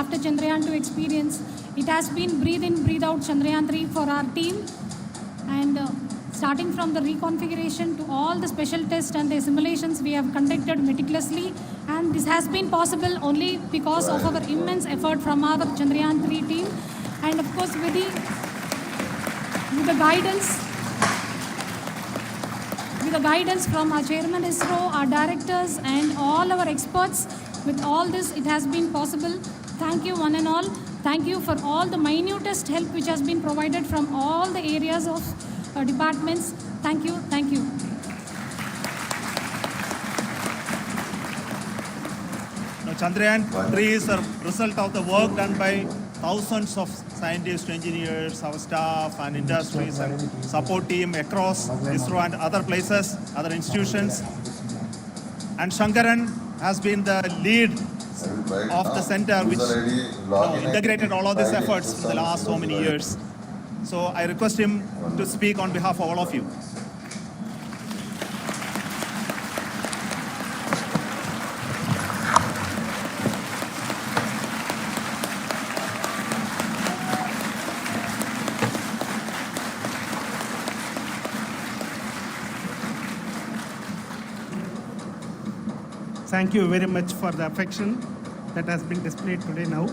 after Chandrayaan 2 experience. It has been breathe in, breathe out Chandrayaan 3 for our team. And starting from the reconfiguration to all the special tests and the simulations we have conducted meticulously. And this has been possible only because of our immense effort from our Chandrayaan 3 team. And of course, with the guidance from our chairman ISRO, our directors, and all our experts. With all this, it has been possible. Thank you, one and all. Thank you for all the minutest help which has been provided from all the areas of departments. Thank you. Thank you. Now, Chandrayaan 3 is a result of the work done by thousands of scientists, engineers, our staff and industries and support team across ISRO and other places, other institutions. And Shankaran has been the lead of the center which integrated all of these efforts in the last so many years. So I request him to speak on behalf of all of you. Thank you very much for the affection that has been displayed today now.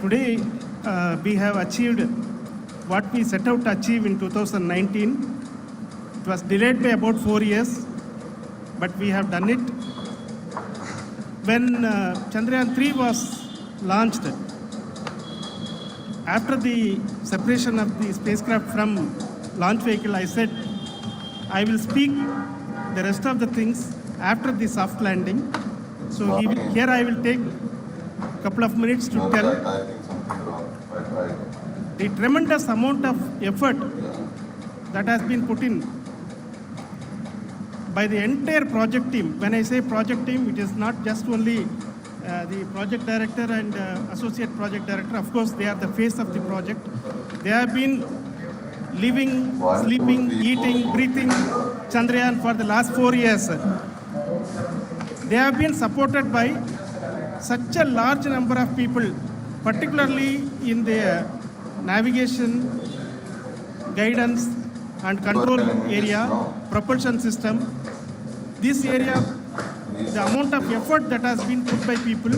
Today, we have achieved what we set out to achieve in 2019. It was delayed by about 4 years, but we have done it. When Chandrayaan 3 was launched, after the separation of the spacecraft from launch vehicle, I said, I will speak the rest of the things after the soft landing. So here I will take a couple of minutes to tell the tremendous amount of effort that has been put in by the entire project team. When I say project team, it is not just only the project director and associate project director. Of course, they are the face of the project. They have been living, sleeping, eating, breathing Chandrayaan for the last 4 years. They have been supported by such a large number of people, particularly in the navigation, guidance and control area, propulsion system. This area, the amount of effort that has been put by people,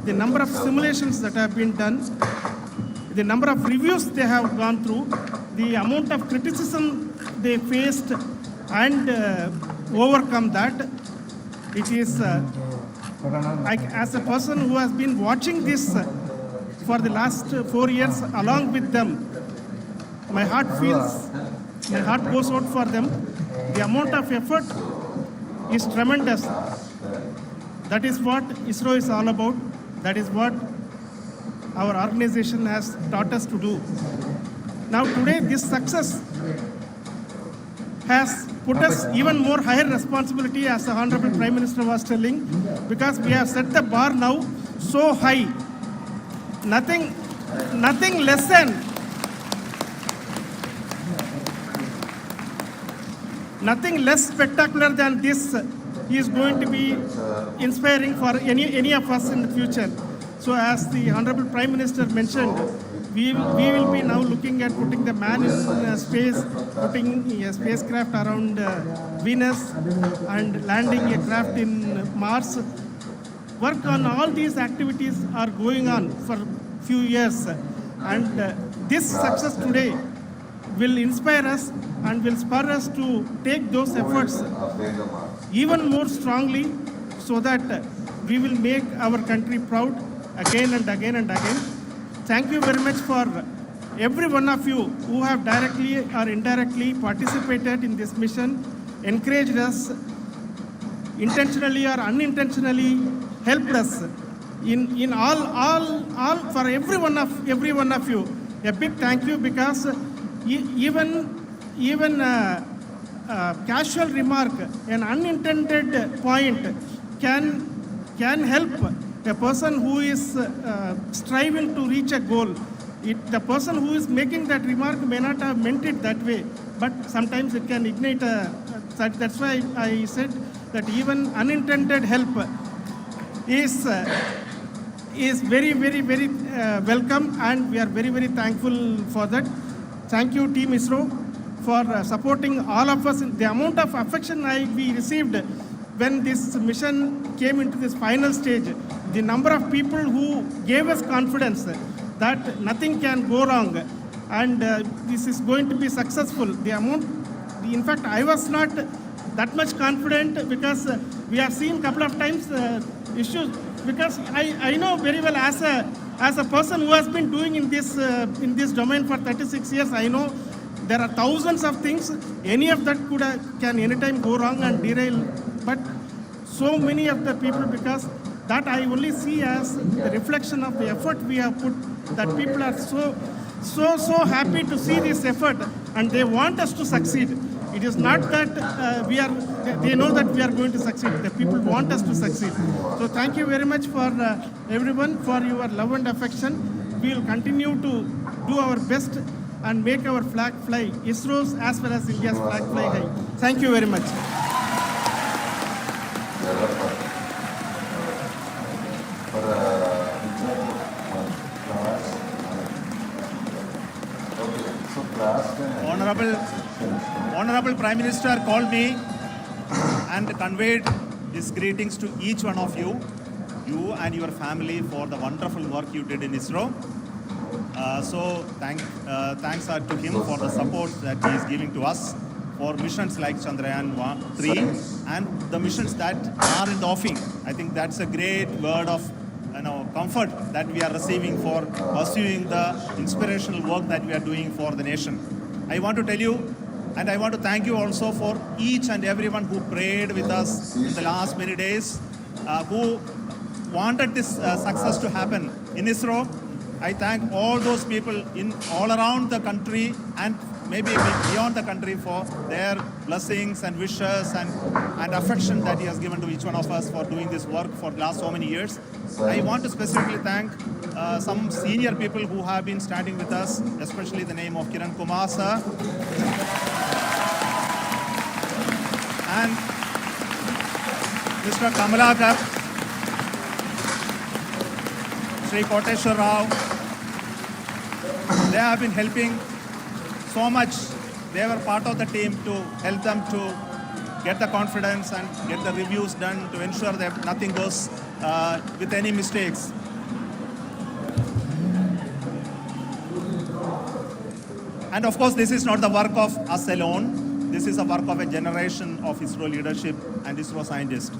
the number of simulations that have been done, the number of reviews they have gone through, the amount of criticism they faced and overcome that. It is, as a person who has been watching this for the last 4 years along with them, my heart goes out for them. The amount of effort is tremendous. That is what ISRO is all about. That is what our organization has taught us to do. Now today, this success has put us even more higher responsibility, as the Honorable Prime Minister was telling, because we have set the bar now so high. Nothing less spectacular than this is going to be inspiring for any of us in the future. So as the Honorable Prime Minister mentioned, we will be now looking at putting the man in space, putting a spacecraft around Venus and landing a craft in Mars. Work on all these activities are going on for a few years, and this success today will inspire us and will spur us to take those efforts even more strongly, so that we will make our country proud again and again and again. Thank you very much for every one of you who have directly or indirectly participated in this mission, encouraged us, intentionally or unintentionally helped us in all for every one of you. A big thank you, because even a casual remark, an unintended point can help a person who is striving to reach a goal. The person who is making that remark may not have meant it that way, but sometimes it can ignite that's why I said that even unintended help is is very, very, very welcome, and we are very, very thankful for that. Thank you, Team ISRO, for supporting all of us. The amount of affection we received when this mission came into this final stage, the number of people who gave us confidence that nothing can go wrong, and this is going to be successful. In fact, I was not that much confident because we have seen couple of times issues. Because I know very well as a person who has been doing in this domain for 36 years, I know there are thousands of things. Any of that can anytime go wrong and derail. But so many of the people, because that I only see as the reflection of the effort we have put. That people are so happy to see this effort, and they want us to succeed. It is not that they know that we are going to succeed. The people want us to succeed. So thank you very much for everyone for your love and affection. We will continue to do our best and make our flag fly, ISRO's as well as India's flag fly high. Thank you very much. Honorable Prime Minister called me and conveyed his greetings to each one of you and your family for the wonderful work you did in ISRO. So thanks are to him for the support that he is giving to us for missions like Chandrayaan 3 and the missions that are in the offing. I think that's a great word of comfort that we are receiving for pursuing the inspirational work that we are doing for the nation. I want to tell you, and I want to thank you also for each and everyone who prayed with us in the last many days, who wanted this success to happen in ISRO. I thank all those people in all around the country and maybe beyond the country for their blessings and wishes and affection that he has given to each one of us for doing this work for the last so many years. I want to specifically thank some senior people who have been standing with us, especially the name of Kiran Kumar sir and Mr. Kamalakar, Sri Koteshwar Rao. They have been helping so much. They were part of the team to help them to get the confidence and get the reviews done to ensure that nothing goes with any mistakes. And of course, this is not the work of us alone. This is a work of a generation of ISRO leadership and ISRO scientists.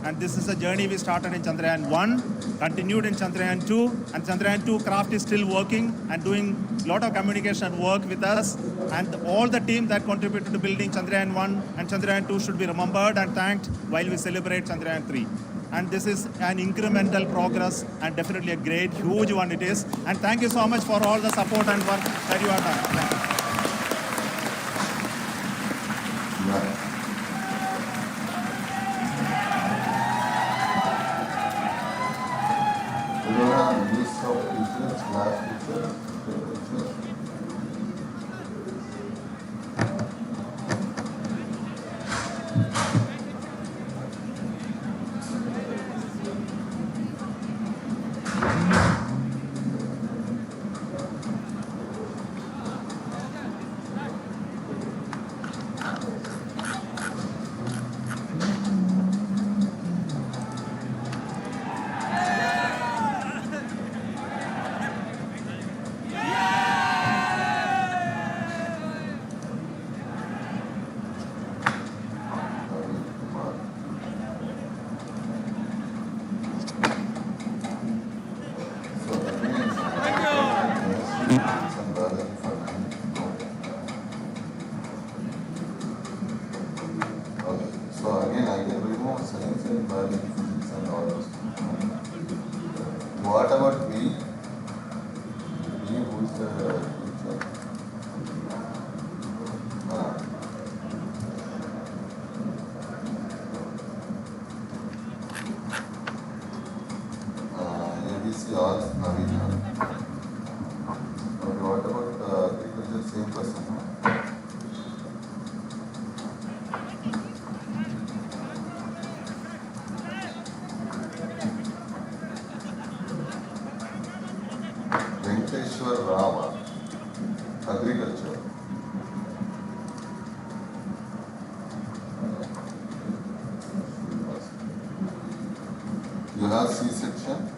And this is a journey we started in Chandrayaan 1, continued in Chandrayaan 2, and Chandrayaan 2 craft is still working and doing a lot of communication work with us. And all the team that contributed to building Chandrayaan 1 and Chandrayaan 2 should be remembered and thanked while we celebrate Chandrayaan 3. And this is an incremental progress and definitely a great, huge one it is. And thank you so much for all the support and work that you have done. Thank you. What about me? Me who's the teacher? ABC all Naveen. Okay, what about agriculture? Same person. Venkateshwar Rava, agriculture. You have C-section.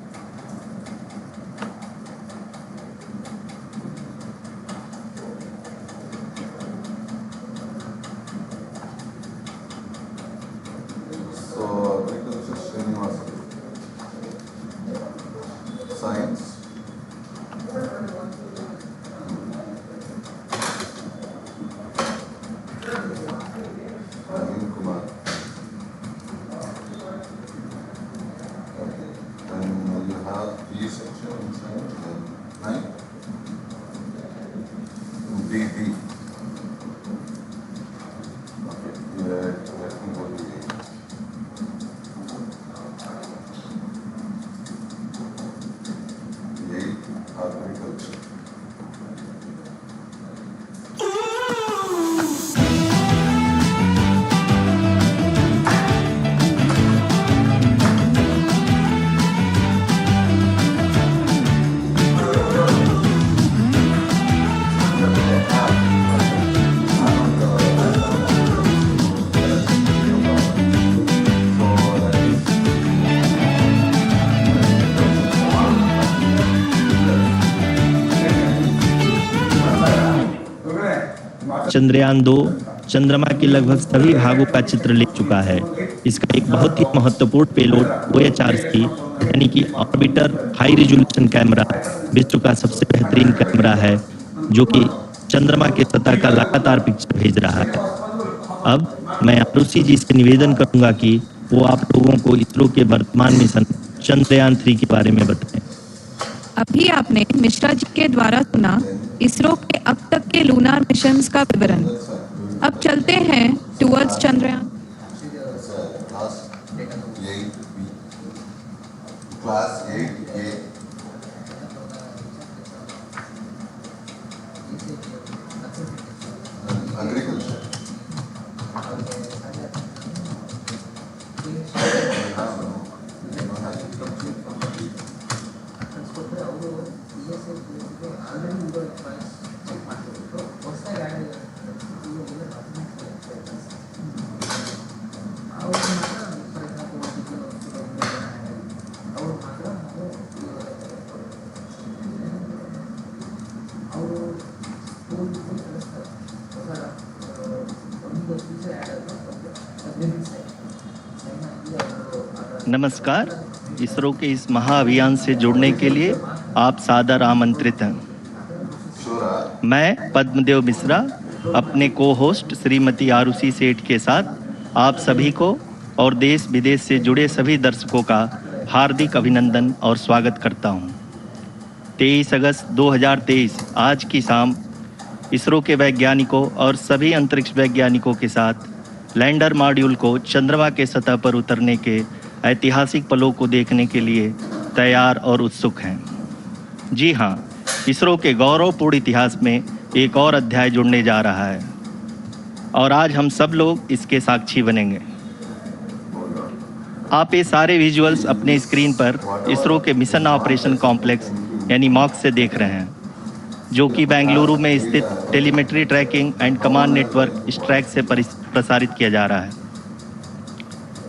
So agriculture Srinivas. Science. Naveen Kumar. Okay. And you have B section inside. Then 9. D. Okay. Yeah, let me go to 8. Agriculture. Chandrayaan 2 चंद्रमा के लगभग सभी भागों का चित्र ले चुका है। इसका एक बहुत ही महत्वपूर्ण पेलोड OHRC यानी कि ऑर्बिटर हाई रिजोल्यूशन कैमरा विश्व का सबसे बेहतरीन कैमरा है, जो कि चंद्रमा के सतह का लगातार पिक्चर भेज रहा है। अब मैं आरुषि जी से निवेदन करूंगा कि वो आप लोगों को इसरो के वर्तमान मिशन चंद्रयान 3 के बारे में बताएं। अभी आपने मिश्रा जी के द्वारा सुना इसरो के अब तक के लूनार मिशंस का विवरण। अब चलते हैं towards Chandrayaan. Class 8A. Agriculture. नमस्कार। इसरो के इस महाअभियान से जुड़ने के लिए आप सादर आमंत्रित हैं। मैं पद्मदेव मिश्रा अपने को होस्ट श्रीमती आरुषि सेठ के साथ आप सभी को और देश विदेश से जुड़े सभी दर्शकों का हार्दिक अभिनंदन और स्वागत करता हूं। 23 अगस्त 2023 आज की शाम इसरो के वैज्ञानिकों और सभी अंतरिक्ष वैज्ञानिकों के साथ लैंडर मॉड्यूल को चंद्रमा के सतह पर उतरने के ऐतिहासिक पलों को देखने के लिए तैयार और उत्सुक हैं। जी हाँ, इसरो के गौरवपूर्ण इतिहास में एक और अध्याय जुड़ने जा रहा है और आज हम सब लोग इसके साक्षी बनेंगे। आप ये सारे विजुअल्स अपने स्क्रीन पर इसरो के मिशन ऑपरेशन कॉम्प्लेक्स यानी मॉक्स से देख रहे हैं, जो कि बेंगलुरु में स्थित telemetry tracking and command network इस ट्रैक से प्रसारित किया जा रहा है।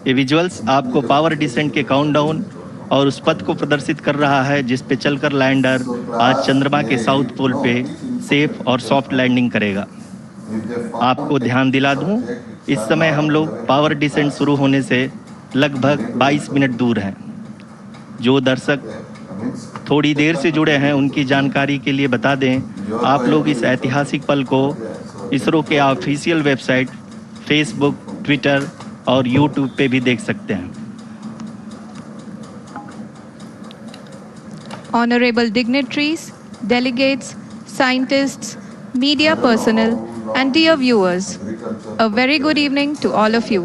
ये विजुअल्स आपको पावर डिसेंट के काउंटडाउन और उस पथ को प्रदर्शित कर रहा है जिस पे चलकर लैंडर आज चंद्रमा के साउथ पोल पे सेफ और सॉफ्ट लैंडिंग करेगा। आपको ध्यान दिला दूं, इस समय हम लोग पावर डिसेंट शुरू होने से लगभग 22 मिनट दूर हैं। जो दर्शक थोड़ी देर से जुड़े हैं उनकी जानकारी के लिए बता दें, आप लोग इस ऐतिहासिक पल को इसरो के ऑफिशियल वेबसाइट, फेसबुक, ट्विटर और यूट्यूब पे भी देख सकते हैं। Honorable dignitaries, delegates, scientists, media personnel, and dear viewers, a very good evening to all of you.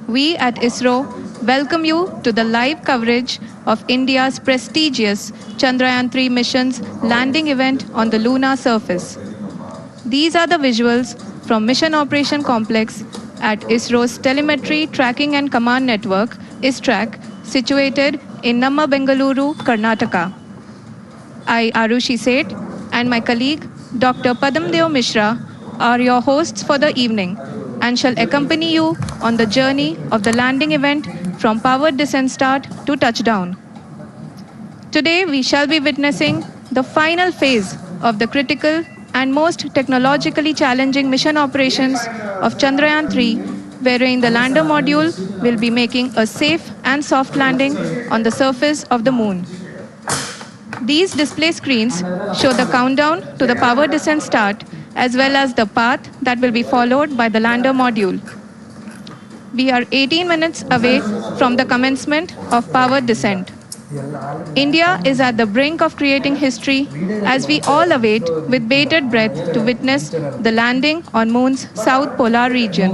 We at ISRO welcome you to the live coverage of India's prestigious Chandrayaan 3 mission's landing event on the lunar surface. These are the visuals from Mission Operation Complex at ISRO's Telemetry Tracking and Command Network, ISTRAC, situated in Namma, Bengaluru, Karnataka. I, Arushi Seth, and my colleague, Dr. Padamdeo Mishra, are your hosts for the evening and shall accompany you on the journey of the landing event from powered descent start to touchdown. Today, we shall be witnessing the final phase of the critical and most technologically challenging mission operations of Chandrayaan 3, wherein the lander module will be making a safe and soft landing on the surface of the moon. These display screens show the countdown to the power descent start as well as the path that will be followed by the lander module. We are 18 minutes away from the commencement of power descent. India is at the brink of creating history as we all await with bated breath to witness the landing on Moon's south polar region.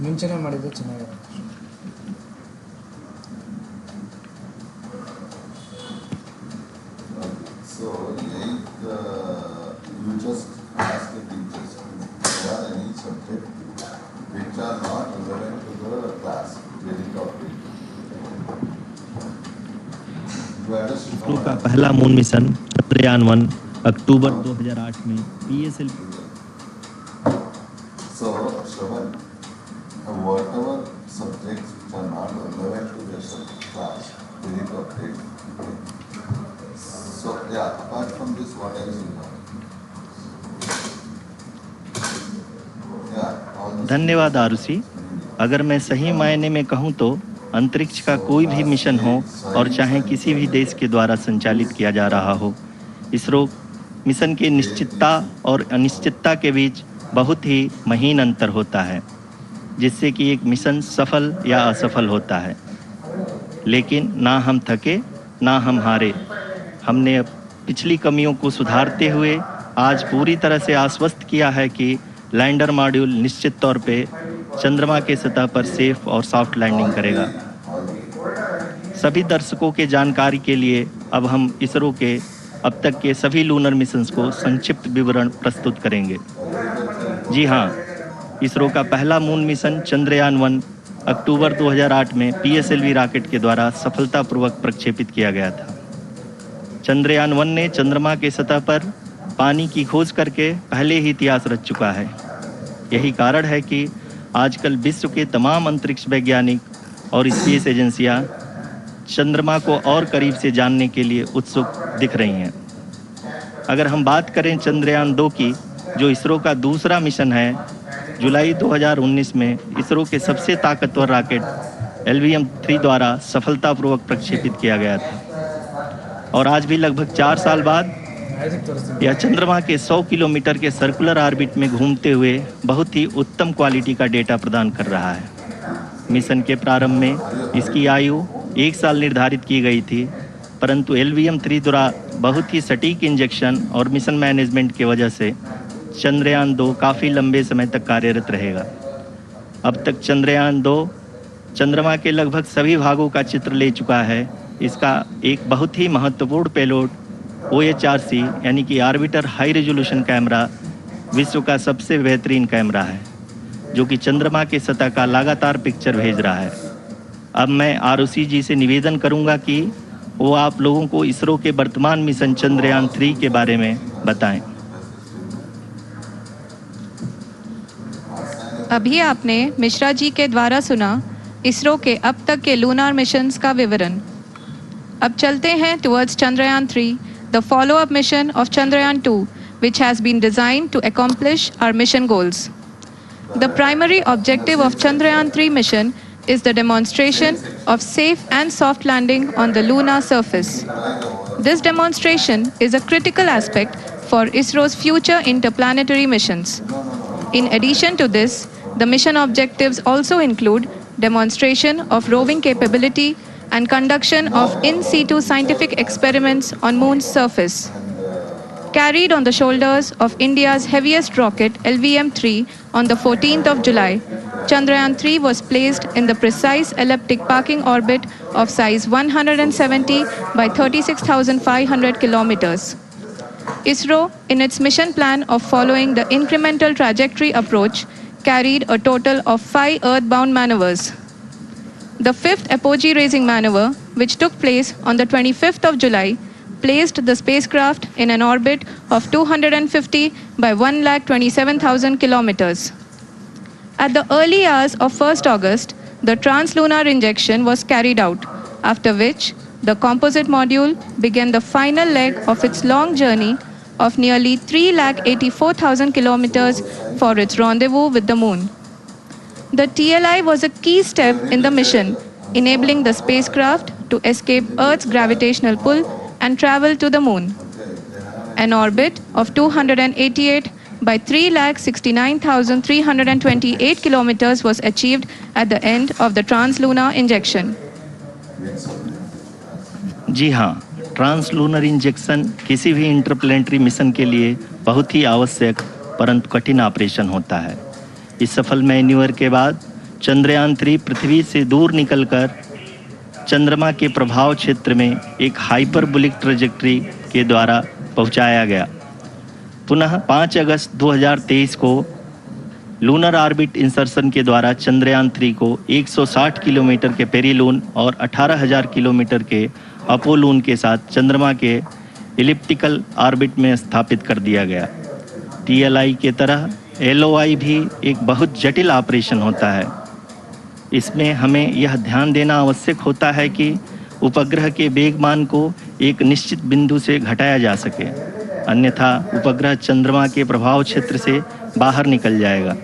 ಮುಂಚೆನೇ ಮಾಡಿದ್ದು ಚೆನ್ನಾಗಿದೆ. So, you just ask the teachers, there are any subject which are not relevant to the class, very topic. You understand? ISRO का पहला moon mission Chandrayaan 1 अक्टूबर 2008 में PSL So, Shravan, whatever subjects which are not relevant to the class, very topic. So, yeah, apart from this, what else you know? Yeah, all this. धन्यवाद आरुषि। अगर मैं सही मायने में कहूँ तो अंतरिक्ष का कोई भी मिशन हो और चाहे किसी भी देश के द्वारा संचालित किया जा रहा हो, इसरो मिशन की निश्चितता और अनिश्चितता के बीच बहुत ही महीन अंतर होता है, जिससे कि एक मिशन सफल या असफल होता है। लेकिन ना हम थके ना हम हारे। हमने पिछली कमियों को सुधारते हुए आज पूरी तरह से आश्वस्त किया है कि लैंडर मॉड्यूल निश्चित तौर पे चंद्रमा के सतह पर सेफ और सॉफ्ट लैंडिंग करेगा। सभी दर्शकों के जानकारी के लिए अब हम इसरो के अब तक के सभी लूनर मिशंस को संक्षिप्त विवरण प्रस्तुत करेंगे। जी हाँ, इसरो का पहला मून मिशन चंद्रयान 1 अक्टूबर 2008 में PSLV रॉकेट के द्वारा सफलतापूर्वक प्रक्षेपित किया गया था। चंद्रयान 1 ने चंद्रमा के सतह पर पानी की खोज करके पहले ही इतिहास रच चुका है। यही कारण है कि आजकल विश्व के तमाम अंतरिक्ष वैज्ञानिक और स्पेस एजेंसियां चंद्रमा को और करीब से जानने के लिए उत्सुक दिख रही हैं। अगर हम बात करें चंद्रयान 2 की, जो इसरो का दूसरा मिशन है, जुलाई 2019 में इसरो के सबसे ताकतवर रॉकेट LVM-3 द्वारा सफलतापूर्वक प्रक्षेपित किया गया था। और आज भी लगभग 4 साल बाद यह चंद्रमा के 100 किलोमीटर के सर्कुलर ऑर्बिट में घूमते हुए बहुत ही उत्तम क्वालिटी का डेटा प्रदान कर रहा है। मिशन के प्रारंभ में इसकी आयु 1 साल निर्धारित की गई थी, परंतु LVM-3 द्वारा बहुत ही सटीक इंजेक्शन और मिशन मैनेजमेंट की वजह से चंद्रयान 2 काफ़ी लंबे समय तक कार्यरत रहेगा। अब तक चंद्रयान 2 चंद्रमा के लगभग सभी भागों का चित्र ले चुका है। इसका एक बहुत ही महत्वपूर्ण पेलोड OHRC यानी कि ऑर्बिटर हाई रेजोल्यूशन कैमरा विश्व का सबसे बेहतरीन कैमरा है, जो कि चंद्रमा के सतह का लगातार पिक्चर भेज रहा है। अब मैं आरुषि जी से निवेदन करूंगा कि वो आप लोगों को इसरो के वर्तमान मिशन चंद्रयान 3 के बारे में बताएं। अभी आपने मिश्रा जी के द्वारा सुना इसरो के अब तक के लूनार मिशंस का विवरण। अब चलते हैं towards Chandrayaan 3, the follow-up mission of Chandrayaan 2, which has been designed to accomplish our mission goals. The primary objective of Chandrayaan 3 mission is the demonstration of safe and soft landing on the lunar surface. This demonstration is a critical aspect for ISRO's future interplanetary missions. In addition to this, the mission objectives also include demonstration of roving capability and conduction of in situ scientific experiments on Moon's surface. Carried on the shoulders of India's heaviest rocket LVM-3 on the 14th of July, Chandrayaan 3 was placed in the precise elliptic parking orbit of size 170 by 36,500 kilometers. ISRO, in its mission plan of following the incremental trajectory approach, carried a total of 5 earthbound maneuvers. The fifth apogee raising maneuver, which took place on the 25th of July, placed the spacecraft in an orbit of 250 by 1,27,000 kilometers. At the early hours of 1st August, the translunar injection was carried out, after which the composite module began the final leg of its long journey of nearly 3,84,000 kilometers for its rendezvous with the moon. The TLI was a key step in the mission, enabling the spacecraft to escape Earth's gravitational pull and travel to the moon. An orbit of 288 by 3,69,328 kilometers was achieved at the end of the translunnar injection. जी हाँ, translunar injection किसी भी interplanetary mission के लिए बहुत ही आवश्यक परंतु कठिन operation होता है। इस सफल मैन्यूवर के बाद चंद्रयान 3 पृथ्वी से दूर निकलकर चंद्रमा के प्रभाव क्षेत्र में एक हाइपरबोलिक ट्रैजेक्टरी के द्वारा पहुंचाया गया। पुनः 5 अगस्त 2023 को लूनर ऑर्बिट इंसर्शन के द्वारा चंद्रयान 3 को 160 किलोमीटर के पेरीलून और 18,000 किलोमीटर के अपोलून के साथ चंद्रमा के इलिप्टिकल ऑर्बिट में स्थापित कर दिया गया। टीएलआई के तरह एलओआई भी एक बहुत जटिल ऑपरेशन होता है। इसमें हमें यह ध्यान देना आवश्यक होता है कि उपग्रह के वेगमान को एक निश्चित बिंदु से घटाया जा सके, अन्यथा उपग्रह चंद्रमा के प्रभाव क्षेत्र से बाहर निकल जाएगा।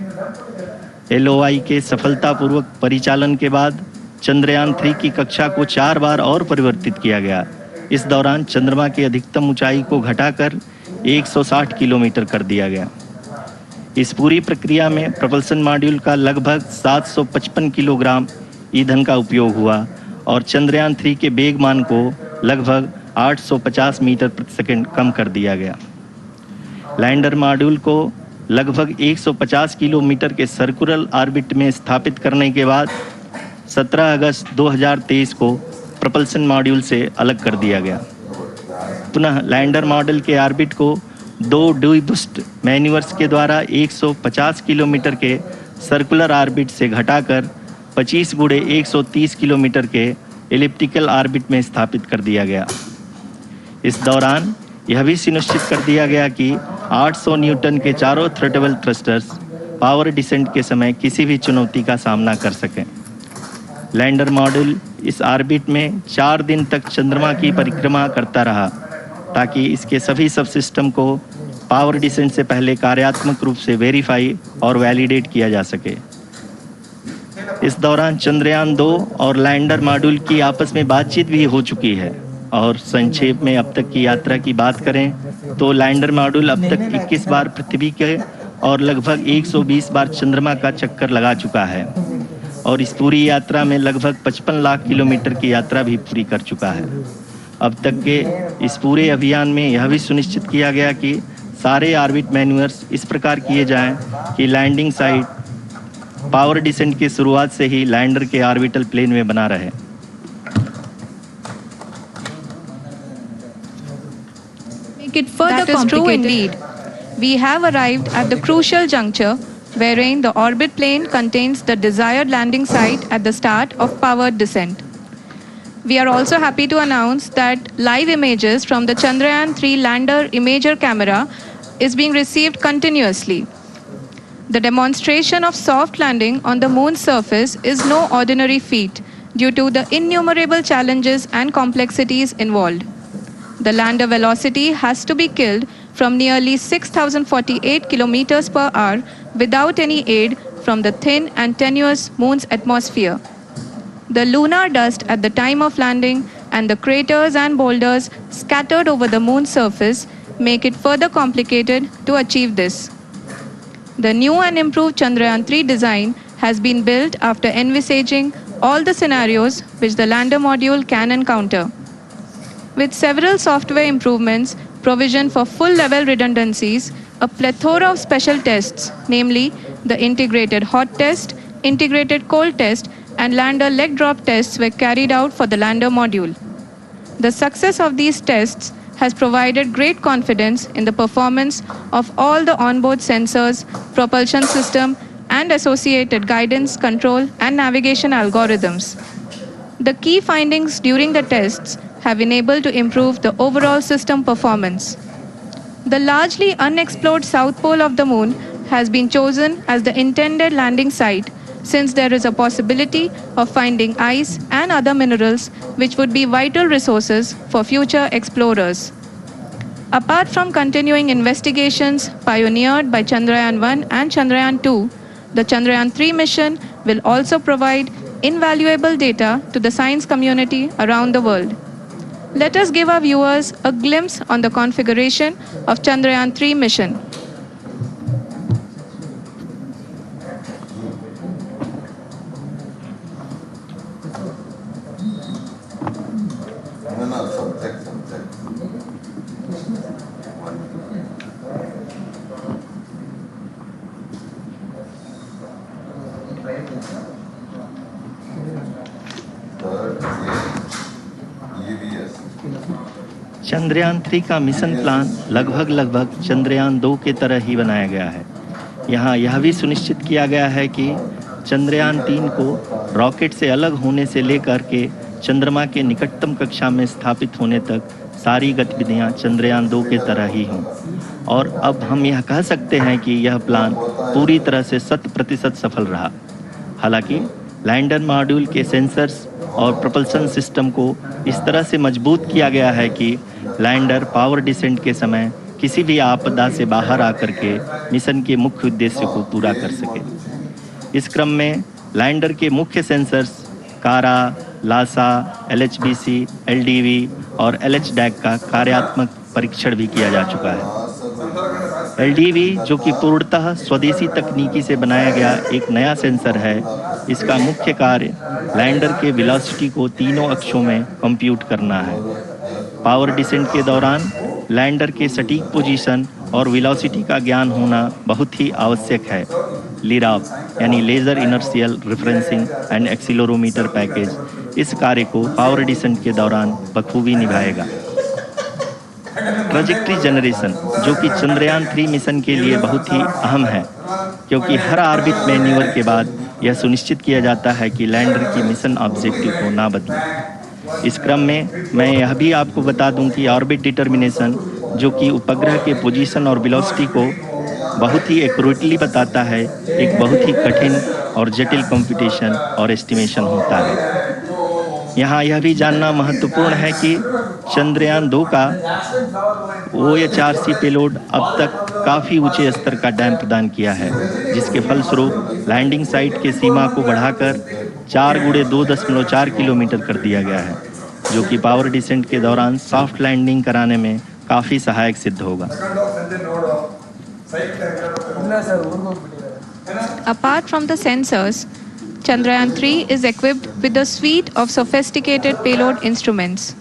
एलओआई के सफलतापूर्वक परिचालन के बाद चंद्रयान 3 की कक्षा को 4 बार और परिवर्तित किया गया। इस दौरान चंद्रमा की अधिकतम ऊंचाई को घटाकर 160 किलोमीटर कर दिया गया। इस पूरी प्रक्रिया में प्रपल्सन मॉड्यूल का लगभग 755 किलोग्राम ईंधन का उपयोग हुआ और चंद्रयान 3 के वेगमान को लगभग 850 मीटर प्रति सेकंड कम कर दिया गया। लैंडर मॉड्यूल को लगभग 150 किलोमीटर के सर्कुलर ऑर्बिट में स्थापित करने के बाद 17 अगस्त 2023 को प्रपल्सन मॉड्यूल से अलग कर दिया गया। पुनः लैंडर मॉडल के ऑर्बिट को 2 डीबूस्ट मैन्यूवर्स के द्वारा 150 किलोमीटर के सर्कुलर ऑर्बिट से घटाकर 25 गुणे 130 किलोमीटर के एलिप्टिकल ऑर्बिट में स्थापित कर दिया गया। इस दौरान यह भी सुनिश्चित कर दिया गया कि 800 न्यूटन के चारों थ्रटेबल थ्रस्टर्स पावर डिसेंट के समय किसी भी चुनौती का सामना कर सकें। लैंडर मॉड्यूल इस ऑर्बिट में 4 दिन तक चंद्रमा की परिक्रमा करता रहा ताकि इसके सभी सब सिस्टम को पावर डिसेंट से पहले कार्यात्मक रूप से वेरीफाई और वैलिडेट किया जा सके। इस दौरान चंद्रयान 2 और लैंडर मॉड्यूल की आपस में बातचीत भी हो चुकी है। और संक्षेप में अब तक की यात्रा की बात करें तो लैंडर मॉड्यूल अब तक 21 बार पृथ्वी के और लगभग 120 बार चंद्रमा का चक्कर लगा चुका है और इस पूरी यात्रा में लगभग 55 लाख किलोमीटर की यात्रा भी पूरी कर चुका है। अब तक के इस पूरे अभियान में यह भी सुनिश्चित किया गया कि सारे ऑर्बिट मैन्यूवर्स इस प्रकार किए जाएं कि लैंडिंग साइट पावर डिसेंट की शुरुआत से ही लैंडर के ऑर्बिटल प्लेन में बना रहे। Make it further that is true indeed. We have arrived at the crucial juncture wherein the orbit plane contains the desired landing site at the start of powered descent. We are also happy to announce that live images from the Chandrayaan 3 lander imager camera is being received continuously. The demonstration of soft landing on the moon's surface is no ordinary feat due to the innumerable challenges and complexities involved. The lander velocity has to be killed from nearly 6,048 kilometers per hour without any aid from the thin and tenuous moon's atmosphere. The lunar dust at the time of landing and the craters and boulders scattered over the moon's surface make it further complicated to achieve this. The new and improved Chandrayaan 3 design has been built after envisaging all the scenarios which the lander module can encounter. With several software improvements, provision for full-level redundancies, a plethora of special tests, namely the integrated hot test, integrated cold test, and lander leg drop tests were carried out for the lander module. The success of these tests has provided great confidence in the performance of all the onboard sensors, propulsion system, and associated guidance, control, and navigation algorithms. The key findings during the tests have enabled to improve the overall system performance. The largely unexplored south pole of the moon has been chosen as the intended landing site since there is a possibility of finding ice and other minerals which would be vital resources for future explorers. Apart from continuing investigations pioneered by Chandrayaan 1 and Chandrayaan 2, the Chandrayaan 3 mission will also provide invaluable data to the science community around the world. Let us give our viewers a glimpse on the configuration of Chandrayaan 3 mission. No, subject. Third, EVS. Chandrayaan 3 का mission plan लगभग चंद्रयान 2 के तरह ही बनाया गया है। यहाँ यह भी सुनिश्चित किया गया है कि चंद्रयान 3 को रॉकेट से अलग होने से लेकर के चंद्रमा के निकटतम कक्षा में स्थापित होने तक सारी गतिविधियाँ चंद्रयान 2 के तरह ही हों। और अब हम यह कह सकते हैं कि यह प्लान पूरी तरह से 100% सफल रहा। हालांकि लैंडर मॉड्यूल के सेंसर्स और प्रोपल्शन सिस्टम को इस तरह से मजबूत किया गया है कि लैंडर पावर डिसेंट के समय किसी भी आपदा से बाहर आकर के मिशन के मुख्य उद्देश्य को पूरा कर सके। इस क्रम में लैंडर के मुख्य सेंसर्स कारा, लासा, LHBC, LDV और LHDAC का कार्यात्मक परीक्षण भी किया जा चुका है। LDV जो कि पूर्णतः स्वदेशी तकनीकी से बनाया गया एक नया सेंसर है, इसका मुख्य कार्य लैंडर के वेलोसिटी को तीनों अक्षों में कंप्यूट करना है। पावर डिसेंट के दौरान लैंडर के सटीक पोजीशन और वेलोसिटी का ज्ञान होना बहुत ही आवश्यक है। लिराप यानी laser inertial referencing and accelerometer package इस कार्य को पावर डिसेंट के दौरान बखूबी निभाएगा। ट्रैजेक्टरी जनरेशन जो कि चंद्रयान 3 मिशन के लिए बहुत ही अहम है, क्योंकि हर ऑर्बिट मैन्यूवर के बाद यह सुनिश्चित किया जाता है कि लैंडर की मिशन ऑब्जेक्टिव को ना बदले। इस क्रम में मैं यह भी आपको बता दूं कि ऑर्बिट डिटर्मिनेशन जो कि उपग्रह के पोजीशन और वेलोसिटी को बहुत ही एक्यूरेटली बताता है, एक बहुत ही कठिन और जटिल कंप्यूटेशन और एस्टिमेशन होता है। यहाँ यह भी जानना महत्वपूर्ण है कि चंद्रयान 2 का OHRC पेलोड अब तक काफ़ी ऊंचे स्तर का डैम प्रदान किया है, जिसके फलस्वरूप लैंडिंग साइट के सीमा को बढ़ाकर 4x2.4 किलोमीटर कर दिया गया है, जो कि पावर डिसेंट के दौरान सॉफ्ट लैंडिंग कराने में काफ़ी सहायक सिद्ध होगा। Apart from the sensors, Chandrayaan 3 is equipped with a suite of sophisticated payload instruments.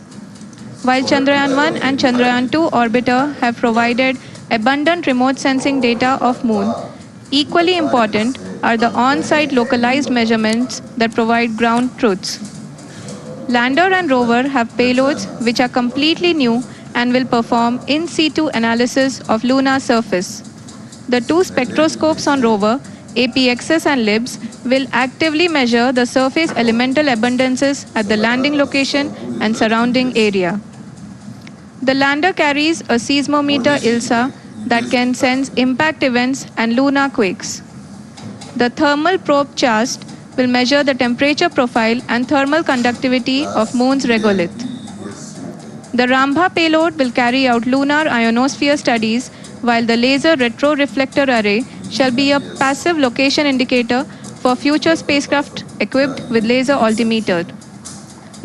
While Chandrayaan 1 and Chandrayaan 2 orbiter have provided abundant remote sensing data of Moon, equally important are the on-site localized measurements that provide ground truths. Lander and rover have payloads which are completely new and will perform in situ analysis of lunar surface. The two spectroscopes on rover, APXS and LIBS, will actively measure the surface elemental abundances at the landing location and surrounding area. The lander carries a seismometer ILSA that can sense impact events and lunar quakes. The thermal probe CHAST will measure the temperature profile and thermal conductivity of Moon's regolith. The Rambha payload will carry out lunar ionosphere studies, while the laser retroreflector array shall be a passive location indicator for future spacecraft equipped with laser altimeter.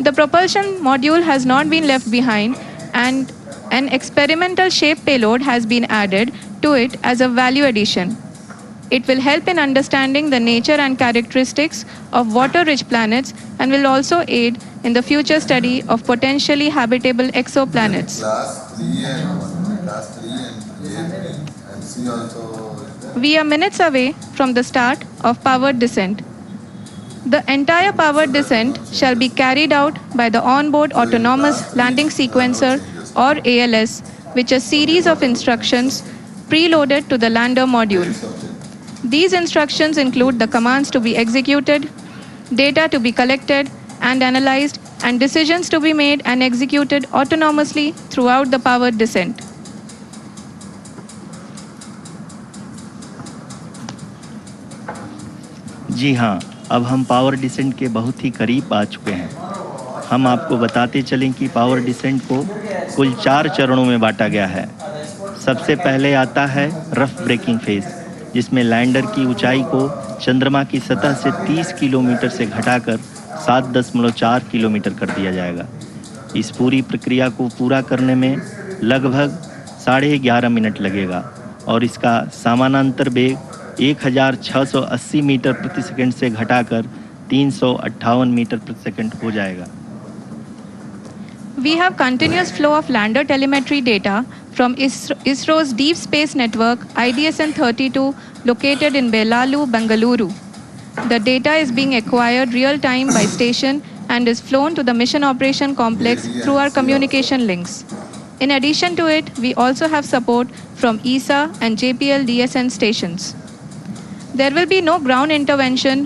The propulsion module has not been left behind, and an experimental shape payload has been added to it as a value addition. It will help in understanding the nature and characteristics of water-rich planets and will also aid in the future study of potentially habitable exoplanets. Class 3 and C also. We are minutes away from the start of powered descent. The entire powered descent shall be carried out by the onboard autonomous landing sequencer or ALS, which are series of instructions preloaded to the lander module. These instructions include the commands to be executed, data to be collected and analyzed, and decisions to be made and executed autonomously throughout the powered descent. जी हाँ, अब हम power descent के बहुत ही करीब आ चुके हैं। हम आपको बताते चलें कि पावर डिसेंट को कुल 4 चरणों में बांटा गया है। सबसे पहले आता है रफ ब्रेकिंग फेज, जिसमें लैंडर की ऊंचाई को चंद्रमा की सतह से 30 किलोमीटर से घटाकर 7.4 किलोमीटर कर दिया जाएगा। इस पूरी प्रक्रिया को पूरा करने में लगभग 11.5 मिनट लगेगा और इसका समानांतर वेग 1680 मीटर प्रति सेकंड से घटाकर 358 मीटर प्रति सेकंड हो जाएगा। We have continuous flow of lander telemetry data from ISRO's Deep Space Network IDSN-32 located in Belalu, Bengaluru. The data is being acquired real-time by station and is flown to the Mission Operation Complex through our communication links. In addition to it, we also have support from ESA and JPL DSN stations. There will be no ground intervention